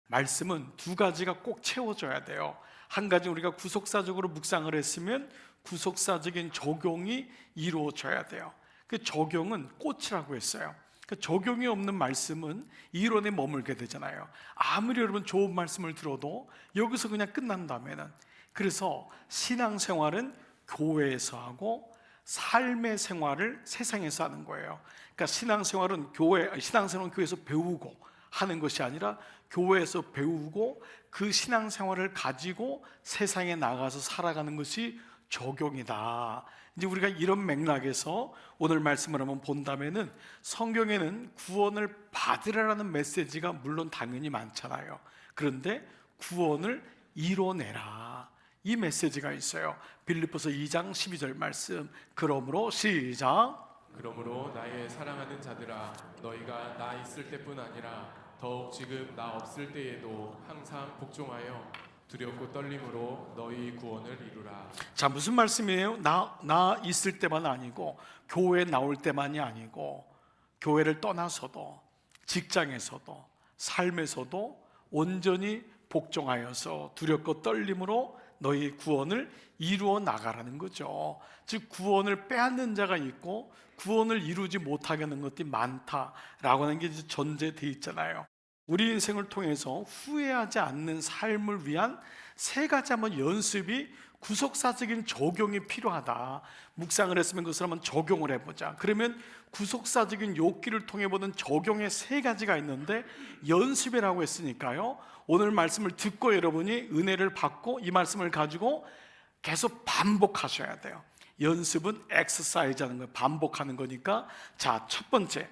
말씀은 두 가지가 꼭 채워져야 돼요. 한 가지 우리가 구속사적으로 묵상을 했으면 구속사적인 적용이 이루어져야 돼요. 그 적용은 꽃이라고 했어요. 그 적용이 없는 말씀은 이론에 머물게 되잖아요. 아무리 여러분 좋은 말씀을 들어도 여기서 그냥 끝난다면은, 그래서 신앙생활은 교회에서 하고 삶의 생활을 세상에서 하는 거예요. 그러니까 신앙생활은 교회에서 배우고 하는 것이 아니라 교회에서 배우고 그 신앙생활을 가지고 세상에 나가서 살아가는 것이 적용이다. 이제 우리가 이런 맥락에서 오늘 말씀을 한번 본다면은, 성경에는 구원을 받으라라는 메시지가 물론 당연히 많잖아요. 그런데 구원을 이뤄내라, 이 메시지가 있어요. 빌립보서 2장 12절 말씀, 그러므로 시작. 그러므로 나의 사랑하는 자들아, 너희가 나 있을 때뿐 아니라 더욱 지금 나 없을 때에도 항상 복종하여 두렵고 떨림으로 너희 구원을 이루라. 자, 무슨 말씀이에요? 나 있을 때만 아니고, 교회 나올 때만이 아니고, 교회를 떠나서도, 직장에서도, 삶에서도 온전히 복종하여서 두렵고 떨림으로 너희 구원을 이루어 나가라는 거죠. 즉, 구원을 빼앗는 자가 있고 구원을 이루지 못하게 하는 것들이 많다라고 하는 게 이제 전제되어 있잖아요. 우리 인생을 통해서 후회하지 않는 삶을 위한 세 가지 한번 연습이, 구속사적인 적용이 필요하다. 묵상을 했으면 그것을 한번 적용을 해보자. 그러면 구속사적인 욥기를 통해 보는 적용의 세 가지가 있는데, 연습이라고 했으니까요, 오늘 말씀을 듣고 여러분이 은혜를 받고 이 말씀을 가지고 계속 반복하셔야 돼요. 연습은 엑서사이즈 하는 거예요. 반복하는 거니까. 자, 첫 번째,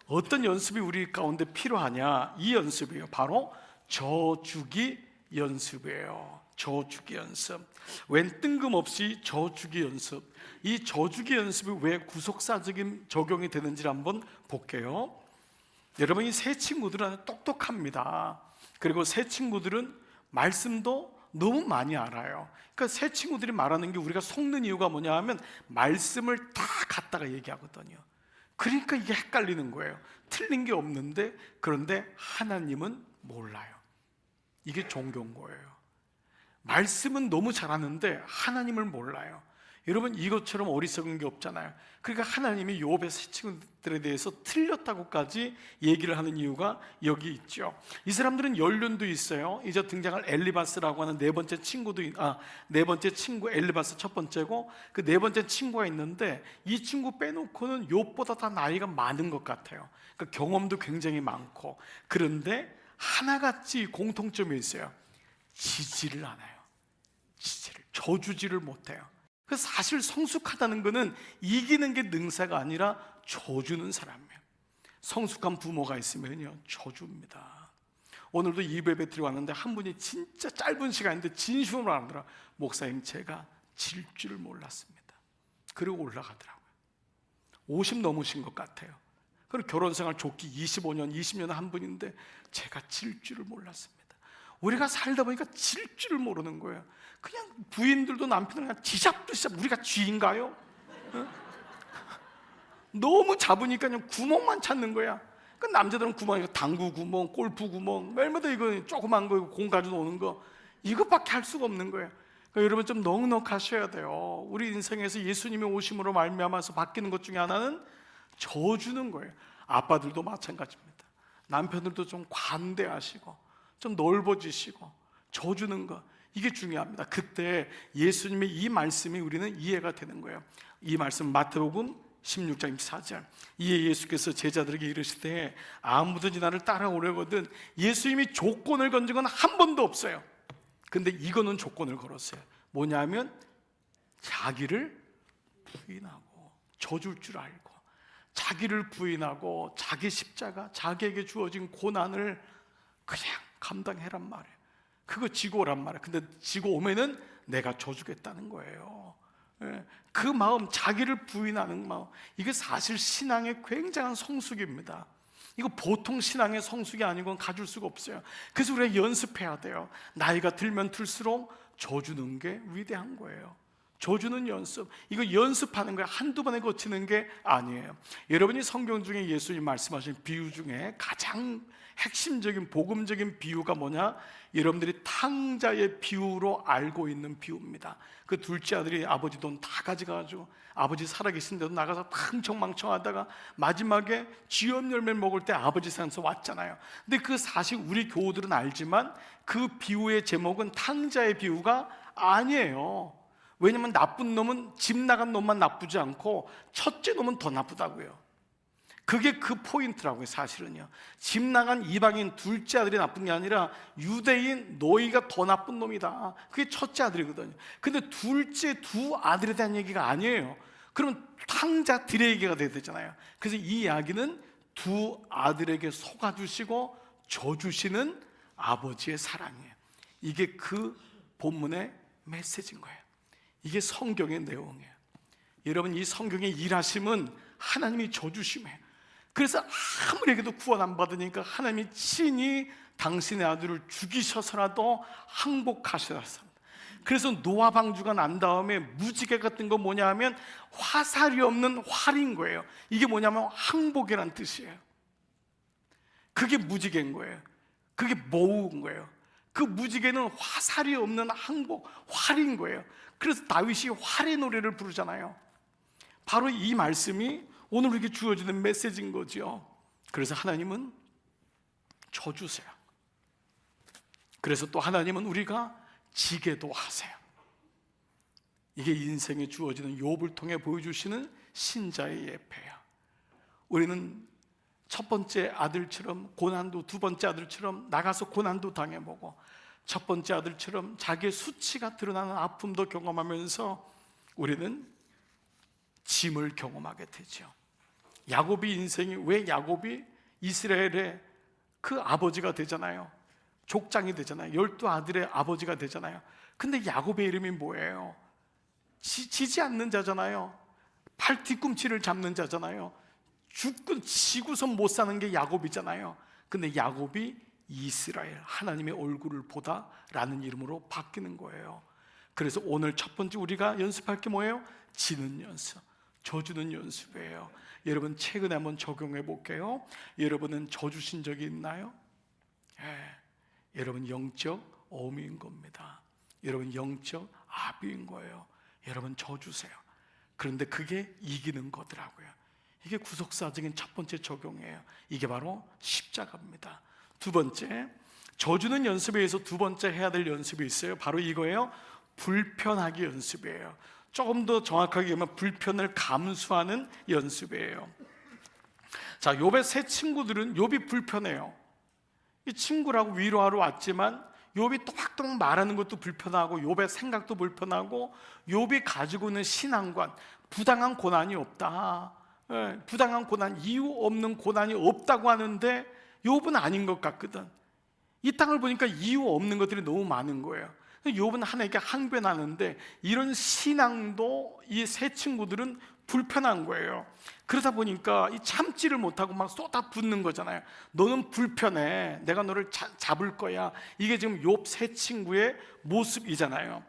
어떤 연습이 우리 가운데 필요하냐? 이 연습이에요. 바로 저주기 연습이에요. 저주기 연습. 웬 뜬금없이 저주기 연습. 이 저주기 연습이 왜 구속사적인 적용이 되는지를 한번 볼게요. 여러분, 이 새 친구들은 똑똑합니다. 그리고 새 친구들은 말씀도 너무 많이 알아요. 그러니까 새 친구들이 말하는 게 우리가 속는 이유가 뭐냐 하면, 말씀을 다 갖다가 얘기하거든요. 그러니까 이게 헷갈리는 거예요. 틀린 게 없는데, 그런데 하나님은 몰라요. 이게 종교인 거예요. 말씀은 너무 잘하는데 하나님을 몰라요. 여러분, 이것처럼 어리석은 게 없잖아요. 그러니까 하나님이 욥의 새 친구들에 대해서 틀렸다고까지 얘기를 하는 이유가 여기 있죠. 이 사람들은 연륜도 있어요. 이제 등장할 엘리바스라고 하는 네 번째 친구 엘리바스 첫 번째고, 그 네 번째 친구가 있는데, 이 친구 빼놓고는 욥보다 다 나이가 많은 것 같아요. 그러니까 경험도 굉장히 많고. 그런데 하나같이 공통점이 있어요. 지지를 않아요. 저주지를 못해요. 그래서 사실 성숙하다는 것은 이기는 게 능사가 아니라 저주는 사람이에요. 성숙한 부모가 있으면요, 저주입니다. 오늘도 예배 드리고 왔는데 한 분이 진짜 짧은 시간인데 진심으로 하더라. 목사님, 제가 질 줄 몰랐습니다. 그리고 올라가더라고요. 50 넘으신 것 같아요. 그리고 결혼생활 좋기 25년, 20년 한 분인데 제가 질 줄을 몰랐습니다. 우리가 살다 보니까 질 줄을 모르는 거예요. 그냥 부인들도 남편을 그냥 쥐잡듯이, 우리가 쥐인가요? 너무 잡으니까 그냥 구멍만 찾는 거야. 그 남자들은 구멍이 당구 구멍, 골프 구멍, 매일마다 이거 조그만 거 공 가지고 노는 거, 이것밖에 할 수가 없는 거예요. 그러니까 여러분, 좀 넉넉하셔야 돼요. 우리 인생에서 예수님의 오심으로 말미암아서 바뀌는 것 중에 하나는 저주는 거예요. 아빠들도 마찬가지입니다. 남편들도 좀 관대하시고 좀 넓어지시고 저주는 거, 이게 중요합니다. 그때 예수님의 이 말씀이 우리는 이해가 되는 거예요. 이 말씀 마태복음 16장 24절, 이에 예수께서 제자들에게 이르시되 아무든지 나를 따라오려거든. 예수님이 조건을 건진 건 한 번도 없어요. 근데 이거는 조건을 걸었어요. 뭐냐면 자기를 부인하고, 저줄 줄 알고 자기를 부인하고 자기 십자가, 자기에게 주어진 고난을 그냥 감당해란 말이에요. 그거 지고 오란 말이에요. 근데 지고 오면은 내가 줘주겠다는 거예요. 그 마음, 자기를 부인하는 마음, 이게 사실 신앙의 굉장한 성숙입니다. 이거 보통 신앙의 성숙이 아니고는 가질 수가 없어요. 그래서 우리가 연습해야 돼요. 나이가 들면 들수록 줘주는 게 위대한 거예요. 줘주는 연습, 이거 연습하는 거야. 한두 번에 거치는 게 아니에요. 여러분이 성경 중에 예수님 말씀하신 비유 중에 가장 핵심적인 복음적인 비유가 뭐냐? 여러분들이 탕자의 비유로 알고 있는 비유입니다. 그 둘째 아들이 아버지 돈 다 가져가가지고 아버지 살아계신데도 나가서 흥청망청하다가 마지막에 쥐염 열매를 먹을 때 아버지 산에서 왔잖아요. 근데 그 사실 우리 교우들은 알지만 그 비유의 제목은 탕자의 비유가 아니에요. 왜냐면 나쁜 놈은 집 나간 놈만 나쁘지 않고 첫째 놈은 더 나쁘다고요. 그게 그 포인트라고요. 사실은요, 집 나간 이방인 둘째 아들이 나쁜 게 아니라 유대인 너희가 더 나쁜 놈이다. 그게 첫째 아들이거든요. 근데 둘째 두 아들에 대한 얘기가 아니에요. 그러면 탕자들의 얘기가 돼야 되잖아요. 그래서 이 이야기는 두 아들에게 속아주시고 져주시는 아버지의 사랑이에요. 이게 그 본문의 메시지인 거예요. 이게 성경의 내용이에요. 여러분, 이 성경의 일하심은 하나님이 져주심이에요. 그래서 아무리에게도 구원 안 받으니까 하나님이 친히 당신의 아들을 죽이셔서라도 항복하셨습니다. 그래서 노아 방주가 난 다음에 무지개 같은 거 뭐냐 하면 화살이 없는 활인 거예요. 이게 뭐냐면 항복이란 뜻이에요. 그게 무지개인 거예요. 그게 모은 거예요. 그 무지개는 화살이 없는 항복, 활인 거예요. 그래서 다윗이 활의 노래를 부르잖아요. 바로 이 말씀이 오늘 우리에게 주어지는 메시지인 거죠. 그래서 하나님은 져주세요. 그래서 또 하나님은 우리가 지게도 하세요. 이게 인생에 주어지는 욥을 통해 보여주시는 신자의 예배예요. 우리는 첫 번째 아들처럼 고난도, 두 번째 아들처럼 나가서 고난도 당해보고, 첫 번째 아들처럼 자기의 수치가 드러나는 아픔도 경험하면서 우리는 짐을 경험하게 되죠. 야곱이 인생이, 왜 야곱이 이스라엘의 그 아버지가 되잖아요. 족장이 되잖아요. 12아들의 아버지가 되잖아요. 근데 야곱의 이름이 뭐예요? 지지 않는 자잖아요. 팔 뒤꿈치를 잡는 자잖아요. 지고서 못 사는 게 야곱이잖아요. 근데 야곱이 이스라엘, 하나님의 얼굴을 보다라는 이름으로 바뀌는 거예요. 그래서 오늘 첫 번째 우리가 연습할 게 뭐예요? 지는 연습, 져주는 연습이에요. 여러분, 최근에 한번 적용해 볼게요. 여러분은 져주신 적이 있나요? 여러분 영적 어미인 겁니다. 여러분 영적 아비인 거예요. 여러분 져주세요. 그런데 그게 이기는 거더라고요. 이게 구속사적인 첫 번째 적용이에요. 이게 바로 십자가입니다. 두 번째, 져주는 연습에 의해서 두 번째 해야 될 연습이 있어요. 바로 이거예요. 불편하기 연습이에요. 조금 더 정확하게 얘기하면 불편을 감수하는 연습이에요. 자, 욥의 세 친구들은 욥이 불편해요. 이 친구라고 위로하러 왔지만 욥이 또박또박 말하는 것도 불편하고 욥의 생각도 불편하고 욥이 가지고 있는 신앙관, 부당한 고난이 없다, 부당한 고난, 이유 없는 고난이 없다고 하는데 욥은 아닌 것 같거든. 이 땅을 보니까 이유 없는 것들이 너무 많은 거예요. 욥은 하나님께 항변하는데 이런 신앙도 이 세 친구들은 불편한 거예요. 그러다 보니까 이 참지를 못하고 막 쏟아붓는 거잖아요. 너는 불편해, 내가 너를 잡을 거야. 이게 지금 욥 세 친구의 모습이잖아요.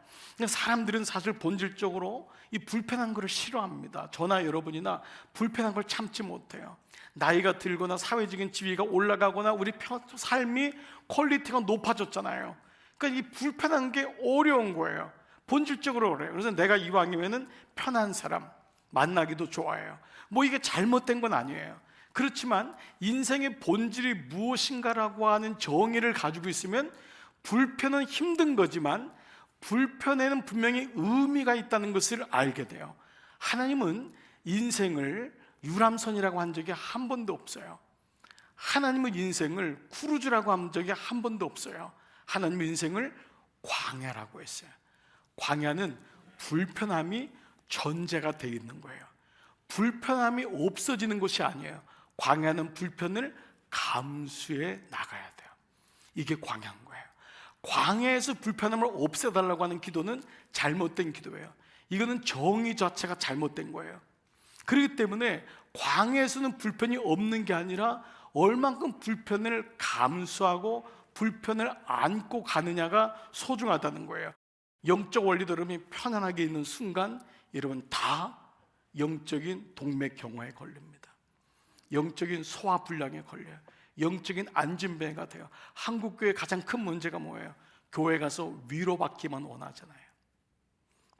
사람들은 사실 본질적으로 이 불편한 거를 싫어합니다. 저나 여러분이나 불편한 걸 참지 못해요. 나이가 들거나 사회적인 지위가 올라가거나 우리 삶이 퀄리티가 높아졌잖아요. 그러니까 이 불편한 게 어려운 거예요. 본질적으로 그래요. 그래서 내가 이왕이면은 편한 사람 만나기도 좋아해요. 뭐 이게 잘못된 건 아니에요. 그렇지만 인생의 본질이 무엇인가라고 하는 정의를 가지고 있으면 불편은 힘든 거지만 불편에는 분명히 의미가 있다는 것을 알게 돼요. 하나님은 인생을 유람선이라고 한 적이 한 번도 없어요. 하나님은 인생을 크루즈라고 한 적이 한 번도 없어요. 하나님은 인생을 광야라고 했어요. 광야는 불편함이 전제가 되어 있는 거예요. 불편함이 없어지는 것이 아니에요. 광야는 불편을 감수해 나가야 돼요. 이게 광야인 거예요. 광야에서 불편함을 없애달라고 하는 기도는 잘못된 기도예요. 이거는 정의 자체가 잘못된 거예요. 그렇기 때문에 광야에서는 불편이 없는 게 아니라 얼만큼 불편을 감수하고 불편을 안고 가느냐가 소중하다는 거예요. 영적 원리도 여러분이 편안하게 있는 순간 여러분 다 영적인 동맥경화에 걸립니다. 영적인 소화불량에 걸려요. 영적인 안전뱅이가 돼요. 한국 교회 가장 큰 문제가 뭐예요? 교회 가서 위로받기만 원하잖아요.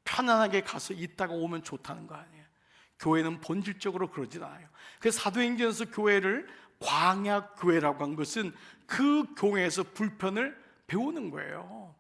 편안하게 가서 있다가 오면 좋다는 거 아니에요. 교회는 본질적으로 그러진 않아요. 그래서 사도행전에서 교회를 광야 교회라고 한 것은 그 교회에서 불편을 배우는 거예요.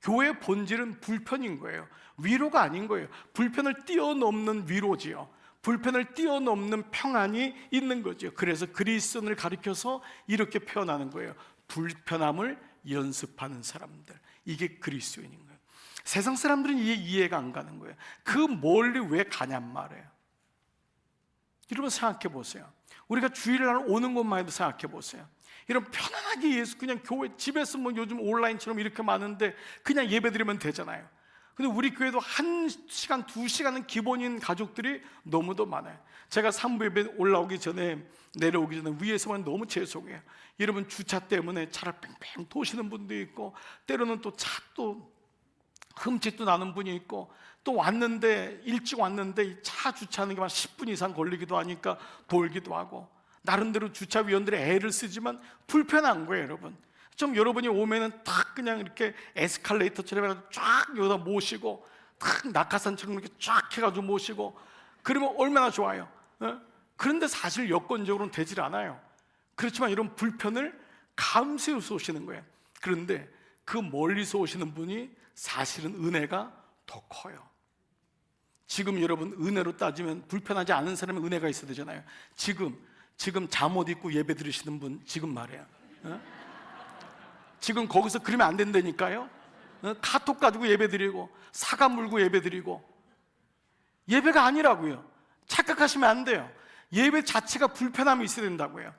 교회의 본질은 불편인 거예요. 위로가 아닌 거예요. 불편을 뛰어넘는 위로지요. 불편을 뛰어넘는 평안이 있는 거죠. 그래서 그리스도인을 가리켜서 이렇게 표현하는 거예요. 불편함을 연습하는 사람들, 이게 그리스도인인 거예요. 세상 사람들은 이게 이해가 안 가는 거예요. 그 멀리 왜 가냔 말이에요. 여러분 생각해 보세요. 우리가 주일날 오는 것만 해도 생각해 보세요. 이런 편안하게 예수 그냥 교회 집에서 뭐 요즘 온라인처럼 이렇게 많은데 그냥 예배드리면 되잖아요. 근데 우리 교회도 1시간, 2시간은 기본인 가족들이 너무도 많아요. 제가 3부 예배 올라오기 전에 내려오기 전에 위에서만 너무 죄송해요. 여러분 주차 때문에 차를 뺑뺑 도시는 분도 있고 때로는 또 차 또 흠집도 나는 분이 있고 또 왔는데 일찍 왔는데 차 주차하는 게 한 10분 이상 걸리기도 하니까 돌기도 하고 나름대로 주차위원들이 애를 쓰지만 불편한 거예요. 여러분 좀 여러분이 오면은 딱 그냥 이렇게 에스컬레이터처럼 해가지고 쫙 여기다 모시고 딱 낙하산처럼 이렇게 쫙 해가지고 모시고 그러면 얼마나 좋아요. 그런데 사실 여건적으로는 되질 않아요. 그렇지만 이런 불편을 감수해서 오시는 거예요. 그런데 그 멀리서 오시는 분이 사실은 은혜가 더 커요. 지금 여러분 은혜로 따지면 불편하지 않은 사람의 은혜가 있어야 되잖아요. 지금 잠옷 입고 예배 드리시는 분 지금 말이에요. 지금 거기서 그러면 안 된다니까요. 카톡 가지고 예배 드리고 사과 물고 예배 드리고 예배가 아니라고요. 착각하시면 안 돼요. 예배 자체가 불편함이 있어야 된다고요.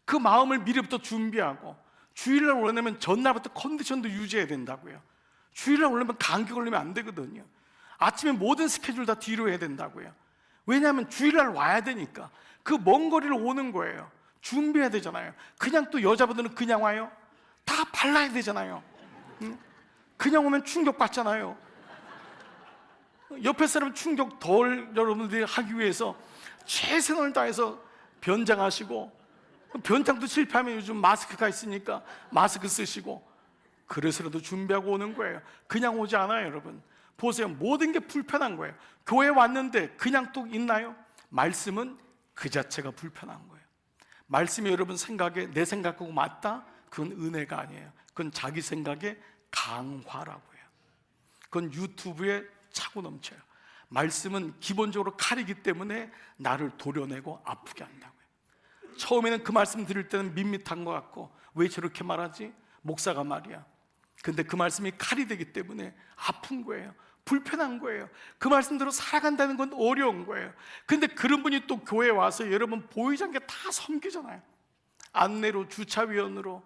그 마음을 미리부터 준비하고 주일날 오려면 전날부터 컨디션도 유지해야 된다고요. 주일날 오려면 감기 걸리면 안 되거든요. 아침에 모든 스케줄 다 뒤로 해야 된다고요. 왜냐하면 주일날 와야 되니까. 그 먼 거리를 오는 거예요. 준비해야 되잖아요. 그냥 또 여자분들은 그냥 와요? 다 발라야 되잖아요. 그냥 오면 충격받잖아요. 옆에 사람 충격 덜 여러분들이 하기 위해서 최선을 다해서 변장하시고 변장도 실패하면 요즘 마스크가 있으니까 마스크 쓰시고 그래서라도 준비하고 오는 거예요. 그냥 오지 않아요. 여러분 보세요. 모든 게 불편한 거예요. 교회 왔는데 그냥 또 있나요? 말씀은 그 자체가 불편한 거예요. 말씀이 여러분 생각에 내 생각하고 맞다? 그건 은혜가 아니에요. 그건 자기 생각의 강화라고 해요. 그건 유튜브에 차고 넘쳐요. 말씀은 기본적으로 칼이기 때문에 나를 도려내고 아프게 한다고요. 처음에는 그 말씀 들을 때는 밋밋한 것 같고 왜 저렇게 말하지? 목사가 말이야. 근데 그 말씀이 칼이 되기 때문에 아픈 거예요. 불편한 거예요. 그 말씀대로 살아간다는 건 어려운 거예요. 근데 그런 분이 또 교회에 와서 여러분 보이지 않게 다 섬기잖아요. 안내로, 주차위원으로,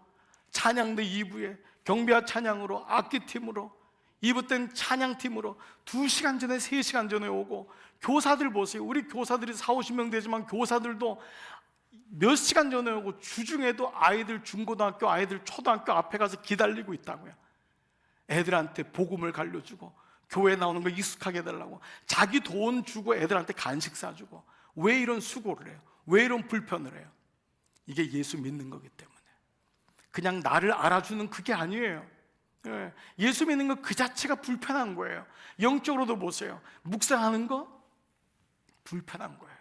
찬양대 2부에 경배와 찬양으로, 악기팀으로, 2부 때는 찬양팀으로 2시간 전에 3시간 전에 오고 교사들 보세요. 우리 교사들이 40-50명 되지만 교사들도 몇 시간 전에 오고 주중에도 아이들 중고등학교, 아이들 초등학교 앞에 가서 기다리고 있다고요. 애들한테 복음을 가르쳐주고 교회 나오는 거 익숙하게 해달라고 자기 돈 주고 애들한테 간식 사주고 왜 이런 수고를 해요? 왜 이런 불편을 해요? 이게 예수 믿는 거기 때문에 그냥 나를 알아주는 그게 아니에요. 예수 믿는 거 그 자체가 불편한 거예요. 영적으로도 보세요. 묵상하는 거 불편한 거예요.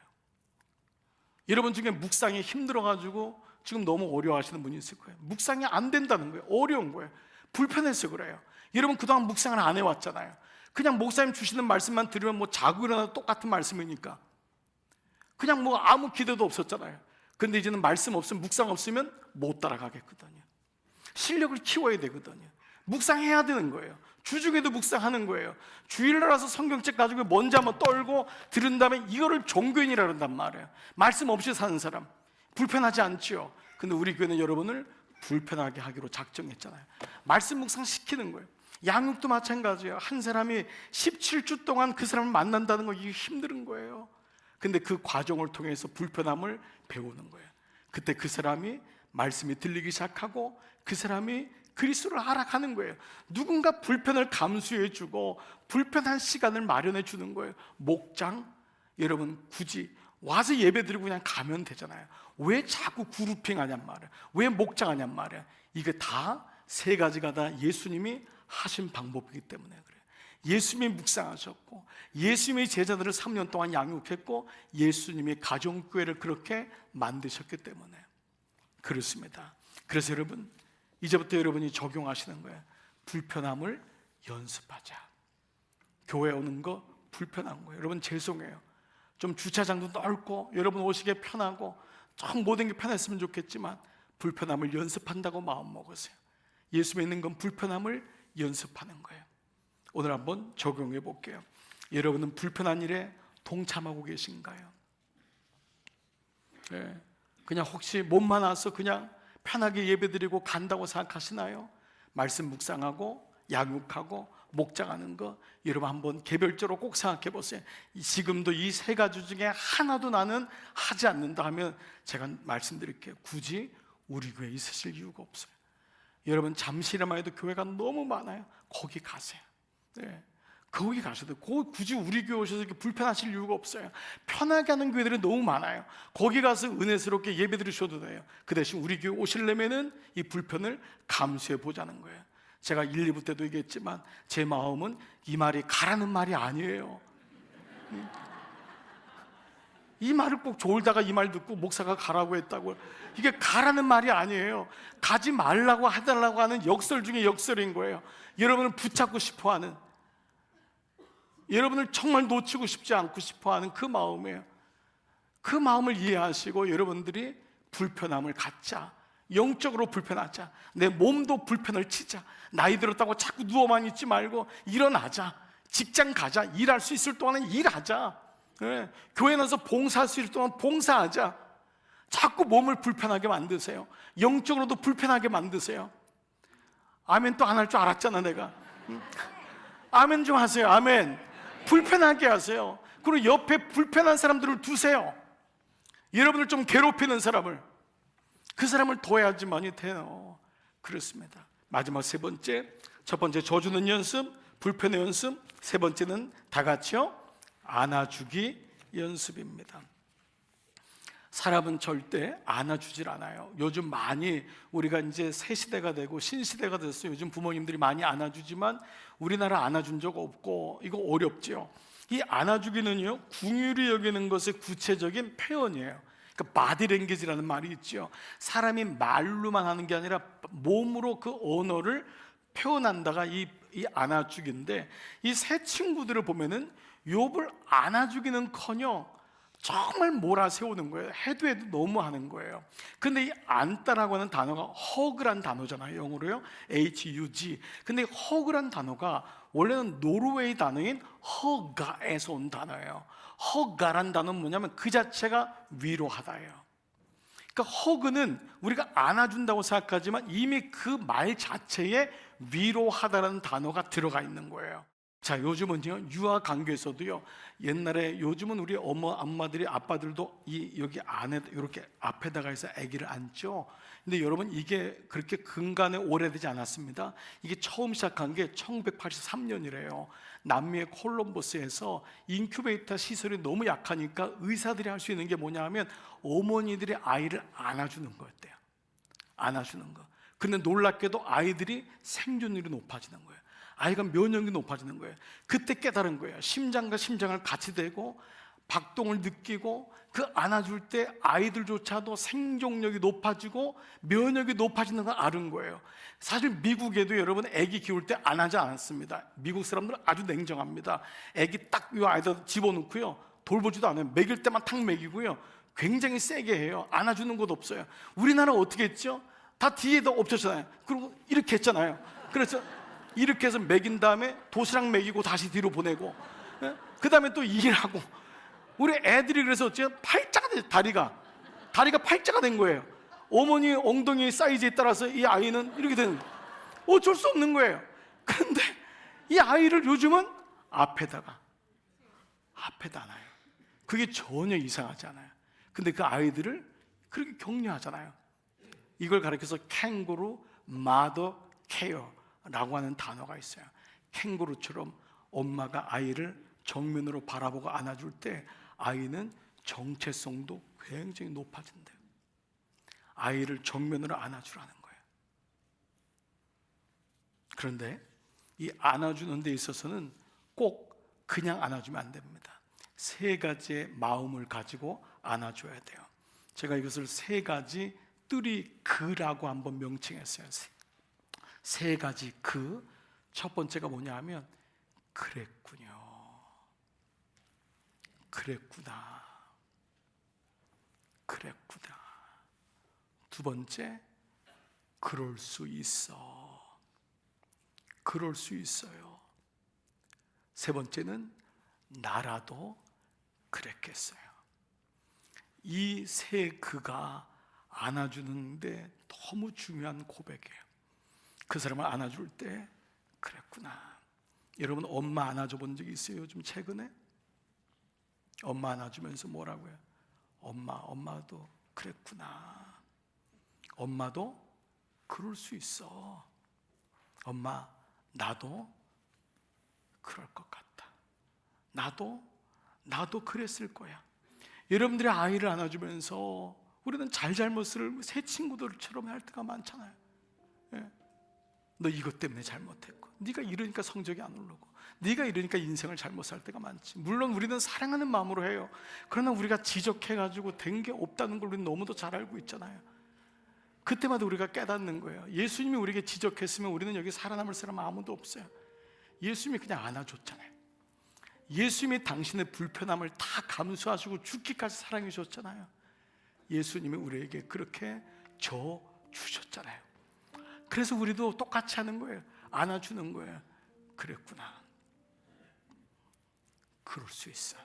여러분 중에 묵상이 힘들어가지고 지금 너무 어려워하시는 분이 있을 거예요. 묵상이 안 된다는 거예요. 어려운 거예요. 불편해서 그래요. 여러분 그동안 묵상을 안 해왔잖아요. 그냥 목사님 주시는 말씀만 들으면 뭐 자고 일어나도 똑같은 말씀이니까 그냥 뭐 아무 기대도 없었잖아요. 근데 이제는 말씀 없으면 묵상 없으면 못 따라가겠거든요. 실력을 키워야 되거든요. 묵상해야 되는 거예요. 주중에도 묵상하는 거예요. 주일날 와서 성경책 가지고 먼저 한번 떨고 들은 다음에 이거를 종교인이라 그런단 말이에요. 말씀 없이 사는 사람 불편하지 않지요. 근데 우리 교회는 여러분을 불편하게 하기로 작정했잖아요. 말씀 묵상 시키는 거예요. 양육도 마찬가지예요. 한 사람이 17주 동안 그 사람을 만난다는 거 이게 힘든 거예요. 근데 그 과정을 통해서 불편함을 배우는 거예요. 그때 그 사람이 말씀이 들리기 시작하고 그 사람이 그리스도를 알아가는 거예요. 누군가 불편을 감수해 주고 불편한 시간을 마련해 주는 거예요. 목장, 여러분 굳이 와서 예배드리고 그냥 가면 되잖아요. 왜 자꾸 그룹핑 하냔 말이야. 왜 목장하냔 말이야. 이게 다 세 가지가 다 예수님이 하신 방법이기 때문에 그래요. 예수님이 묵상하셨고, 예수님이 제자들을 3년 동안 양육했고, 예수님이 가정교회를 그렇게 만드셨기 때문에 그렇습니다. 그래서 여러분, 이제부터 여러분이 적용하시는 거예요. 불편함을 연습하자. 교회 오는 거 불편한 거예요. 여러분 죄송해요. 좀 주차장도 넓고 여러분 오시기에 편하고 좀 모든 게 편했으면 좋겠지만 불편함을 연습한다고 마음 먹으세요. 예수 믿는 건 불편함을 연습하는 거예요. 오늘 한번 적용해 볼게요. 여러분은 불편한 일에 동참하고 계신가요? 네. 그냥 혹시 몸만 와서 그냥 편하게 예배드리고 간다고 생각하시나요? 말씀 묵상하고 양육하고 목장하는 거 여러분 한번 개별적으로 꼭 생각해 보세요. 지금도 이 세 가지 중에 하나도 나는 하지 않는다 하면 제가 말씀드릴게요. 굳이 우리 교회에 있으실 이유가 없어요. 여러분 잠시나마 해도 교회가 너무 많아요. 거기 가세요. 네. 거기 가셔도 굳이 우리 교회 오셔서 이렇게 불편하실 이유가 없어요. 편하게 하는 교회들이 너무 많아요. 거기 가서 은혜스럽게 예배 드리셔도 돼요. 그 대신 우리 교회 오시려면은 이 불편을 감수해 보자는 거예요. 제가 1, 2부 때도 얘기했지만 제 마음은 이 말이 가라는 말이 아니에요. 이 말을 꼭 졸다가 이 말 듣고 목사가 가라고 했다고, 이게 가라는 말이 아니에요. 가지 말라고 해달라고 하는 역설 중에 역설인 거예요. 여러분을 붙잡고 싶어하는, 여러분을 정말 놓치고 싶지 않고 싶어하는 그 마음이에요. 그 마음을 이해하시고 여러분들이 불편함을 갖자. 영적으로 불편하자. 내 몸도 불편을 치자. 나이 들었다고 자꾸 누워만 있지 말고 일어나자. 직장 가자. 일할 수 있을 동안은 일하자. 네. 교회 나서 봉사할 수 있을 동안 봉사하자. 자꾸 몸을 불편하게 만드세요. 영적으로도 불편하게 만드세요. 아멘 또 안 할 줄 알았잖아 내가. 아멘 좀 하세요. 아멘. 불편하게 하세요. 그리고 옆에 불편한 사람들을 두세요. 여러분을 좀 괴롭히는 사람을, 그 사람을 둬야지만이 돼요. 그렇습니다. 마지막 세 번째, 첫 번째 져주는 연습, 불편의 연습. 세 번째는 다 같이요, 안아주기 연습입니다. 사람은 절대 안아주질 않아요. 요즘 많이 우리가 이제 새 시대가 되고 신시대가 됐어요. 요즘 부모님들이 많이 안아주지만 우리나라 안아준 적 없고 이거 어렵죠. 이 안아주기는요, 궁휼히 여기는 것의 구체적인 표현이에요. 그러니까 바디랭귀지라는 말이 있죠. 사람이 말로만 하는 게 아니라 몸으로 그 언어를 표현한다가 이 안아주기인데, 이 세 친구들을 보면은 욥을 안아주기는커녕 정말 몰아세우는 거예요. 해도 너무 하는 거예요. 근데 이 안다라고 하는 단어가 허그란 단어잖아요. 영어로요, HUG. 근데 허그란 단어가 원래는 노르웨이 단어인 허가에서 온 단어예요. 허가란 단어는 뭐냐면 그 자체가 위로하다예요. 그러니까 허그는 우리가 안아준다고 생각하지만 이미 그 말 자체에 위로하다라는 단어가 들어가 있는 거예요. 자, 요즘은요, 유아 관계에서도요, 옛날에, 요즘은 우리 엄마들이, 아빠들도 여기 안에 이렇게 앞에다가 해서 아기를 안죠. 근데 여러분, 이게 그렇게 근간에 오래되지 않았습니다. 이게 처음 시작한 게 1983년이래요. 남미의 콜럼버스에서 인큐베이터 시설이 너무 약하니까 의사들이 할 수 있는 게 뭐냐 하면 어머니들이 아이를 안아주는 거였대요. 안아주는 거. 근데 놀랍게도 아이들이 생존율이 높아지는 거예요. 아이가 면역력이 높아지는 거예요. 그때 깨달은 거예요. 심장과 심장을 같이 대고 박동을 느끼고 그 안아줄 때 아이들조차도 생존력이 높아지고 면역이 높아지는 걸 아는 거예요. 사실 미국에도 여러분 아기 키울 때 안하지 않았습니다. 미국 사람들은 아주 냉정합니다. 아기 딱 이 아이들 집어넣고요, 돌보지도 않아요. 먹일 때만 탁 먹이고요, 굉장히 세게 해요. 안아주는 것도 없어요. 우리나라 어떻게 했죠? 다 뒤에다 엎쳤잖아요. 그리고 이렇게 했잖아요. 그래서 이렇게 해서 먹인 다음에 도시락 먹이고 다시 뒤로 보내고, 그 다음에 또 일하고. 우리 애들이 그래서 어째요? 팔자가 돼. 다리가 팔자가 된 거예요. 어머니 엉덩이 사이즈에 따라서 이 아이는 이렇게 되는, 어쩔 수 없는 거예요. 그런데 이 아이를 요즘은 앞에다 놔요. 그게 전혀 이상하지 않아요. 근데 그 아이들을 그렇게 격려하잖아요. 이걸 가리켜서 캥거루 마더 케어라고 하는 단어가 있어요. 캥거루처럼 엄마가 아이를 정면으로 바라보고 안아줄 때 아이는 정체성도 굉장히 높아진대요. 아이를 정면으로 안아주라는 거예요. 그런데 이 안아주는 데 있어서는 꼭 그냥 안아주면 안 됩니다. 세 가지의 마음을 가지고 안아줘야 돼요. 제가 이것을 세 가지 뚜리 그라고 한번 명칭했어요. 세 가지 그. 첫 번째가 뭐냐 하면 그랬군요, 그랬구나, 그랬구나. 두 번째, 그럴 수 있어, 그럴 수 있어요. 세 번째는 나라도 그랬겠어요. 이 세 그가 안아주는데 너무 중요한 고백이에요. 그 사람을 안아줄 때 그랬구나. 여러분 엄마 안아줘 본 적 있어요? 요즘 최근에? 엄마 안아주면서 뭐라고요? 엄마도 그랬구나. 엄마도 그럴 수 있어. 엄마, 나도 그럴 것 같다. 나도 그랬을 거야. 여러분들의 아이를 안아주면서 우리는 잘못을 새 친구들처럼 할 때가 많잖아요. 예. 너 이것 때문에 잘못했고, 네가 이러니까 성적이 안 오르고, 네가 이러니까 인생을 잘못 살 때가 많지. 물론 우리는 사랑하는 마음으로 해요. 그러나 우리가 지적해가지고 된 게 없다는 걸 우리는 너무도 잘 알고 있잖아요. 그때마다 우리가 깨닫는 거예요. 예수님이 우리에게 지적했으면 우리는 여기 살아남을 사람 아무도 없어요. 예수님이 그냥 안아줬잖아요. 예수님이 당신의 불편함을 다 감수하시고 죽기까지 사랑해 주셨잖아요. 예수님이 우리에게 그렇게 줘 주셨잖아요. 그래서 우리도 똑같이 하는 거예요. 안아주는 거예요. 그랬구나, 그럴 수 있어.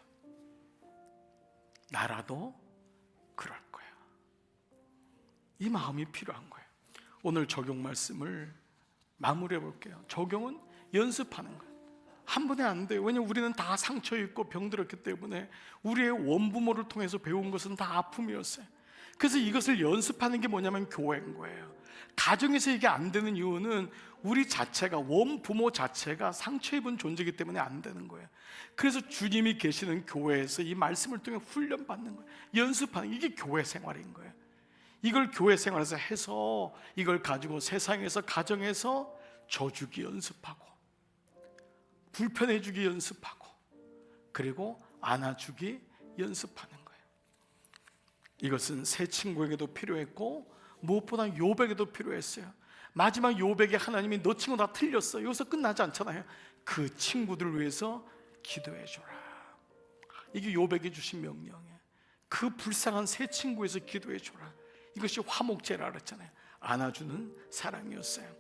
나라도 그럴 거야. 이 마음이 필요한 거예요. 오늘 적용 말씀을 마무리해 볼게요. 적용은 연습하는 거예요. 한 번에 안 돼요. 왜냐하면 우리는 다 상처 있고 병들었기 때문에 우리의 원부모를 통해서 배운 것은 다 아픔이었어요. 그래서 이것을 연습하는 게 뭐냐면 교회인 거예요. 가정에서 이게 안 되는 이유는 우리 자체가, 원부모 자체가 상처 입은 존재이기 때문에 안 되는 거예요. 그래서 주님이 계시는 교회에서 이 말씀을 통해 훈련받는 거예요. 연습하는, 이게 교회 생활인 거예요. 이걸 교회 생활에서 해서 이걸 가지고 세상에서, 가정에서 져주기 연습하고, 불편해주기 연습하고, 그리고 안아주기 연습하는 거예요. 이것은 새 친구에게도 필요했고 무엇보다 욥에게도 필요했어요. 마지막 욥에게 하나님이 너 친구 다 틀렸어, 여기서 끝나지 않잖아요. 그 친구들을 위해서 기도해줘라. 이게 욥에게 주신 명령이에요. 그 불쌍한 새 친구에서 기도해줘라. 이것이 화목제라 그랬잖아요. 안아주는 사랑이었어요.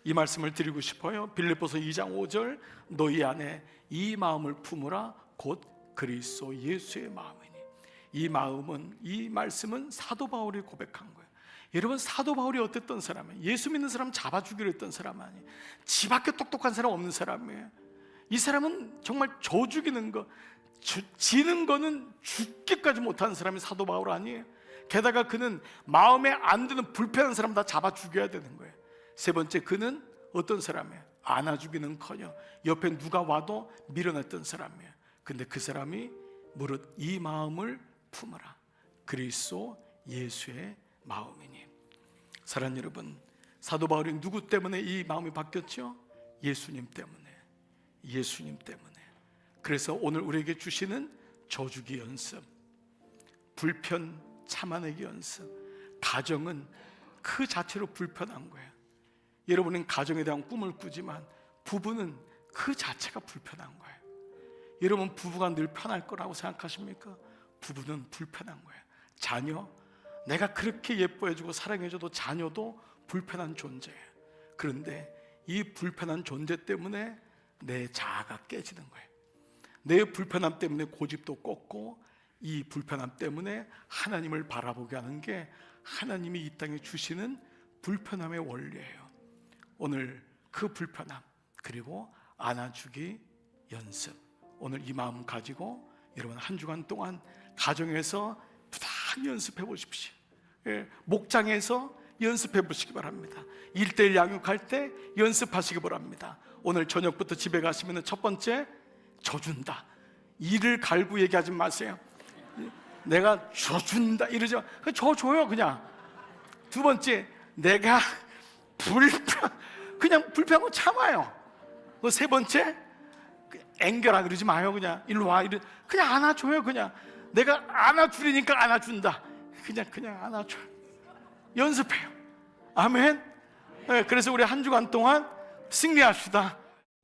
이 말씀을 드리고 싶어요. 빌립보서 2장 5절, 너희 안에 이 마음을 품으라 곧 그리스도 예수의 마음이니. 이 마음은, 이 말씀은 사도 바울이 고백한 거예요. 여러분, 사도 바울이 어땠던 사람이에요? 예수 믿는 사람 잡아주기로 했던 사람 아니에요. 지 밖에 똑똑한 사람 없는 사람이에요. 이 사람은 정말 저 죽이는 거, 지는 거는 죽기까지 못하는 사람이 사도 바울 아니에요. 게다가 그는 마음에 안 드는 불편한 사람 다 잡아 죽여야 되는 거예요. 세 번째, 그는 어떤 사람이에요? 안아주기는커녕 옆에 누가 와도 밀어냈던 사람이에요. 근데 그 사람이 무릇 이 마음을 품으라 그리스도 예수의 마음이니. 사랑하는 여러분, 사도 바울이 누구 때문에 이 마음이 바뀌었죠? 예수님 때문에. 예수님 때문에. 그래서 오늘 우리에게 주시는 저주기 연습, 불편 참아내기 연습. 가정은 그 자체로 불편한 거예요. 여러분은 가정에 대한 꿈을 꾸지만 부부는 그 자체가 불편한 거예요. 여러분, 부부가 늘 편할 거라고 생각하십니까? 부부는 불편한 거예요. 자녀, 내가 그렇게 예뻐해주고 사랑해줘도 자녀도 불편한 존재예요. 그런데 이 불편한 존재 때문에 내 자아가 깨지는 거예요. 내 불편함 때문에 고집도 꺾고, 이 불편함 때문에 하나님을 바라보게 하는 게 하나님이 이 땅에 주시는 불편함의 원리예요. 오늘 그 불편함, 그리고 안아주기 연습, 오늘 이 마음 가지고 여러분 한 주간 동안 가정에서 부단히 연습해 보십시오. 목장에서 연습해 보시기 바랍니다. 1:1 양육할 때 연습하시기 바랍니다. 오늘 저녁부터 집에 가시면 첫 번째, 져준다. 이를 갈고 얘기하지 마세요. 내가 줘준다 이러지 마. 줘요 그냥. 두 번째, 내가 그냥 불편한 거 참아요. 그 세 번째, 앵겨라 그러지 마요. 그냥 일로 와 그냥 안아줘요. 그냥 내가 안아주리니까 안아준다. 그냥 안아줘요. 연습해요. 아멘. 네, 그래서 우리 한 주간 동안 승리합시다.